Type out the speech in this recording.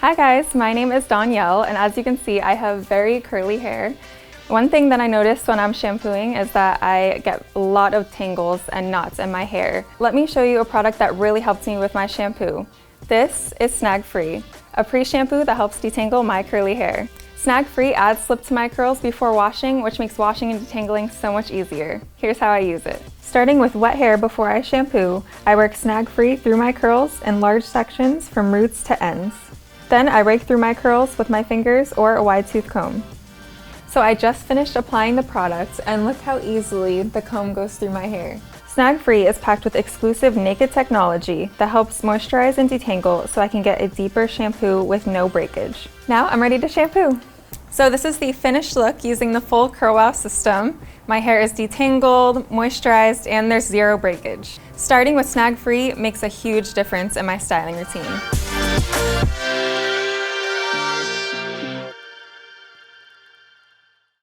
Hi guys, my name is Danielle, and as you can see, I have very curly hair. One thing that I noticed when I'm shampooing is that I get a lot of tangles and knots in my hair. Let me show you a product that really helps me with my shampoo. This is Snag Free, a pre-shampoo that helps detangle my curly hair. Snag Free adds slip to my curls before washing, which makes washing and detangling so much easier. Here's how I use it. Starting with wet hair before I shampoo, I work Snag Free through my curls in large sections from roots to ends. Then I rake through my curls with my fingers or a wide tooth comb. So I just finished applying the product and look how easily the comb goes through my hair. Snag Free is packed with exclusive naked technology that helps moisturize and detangle so I can get a deeper shampoo with no breakage. Now I'm ready to shampoo. So this is the finished look using the full Curl Wow system. My hair is detangled, moisturized, and there's zero breakage. Starting with Snag Free makes a huge difference in my styling routine.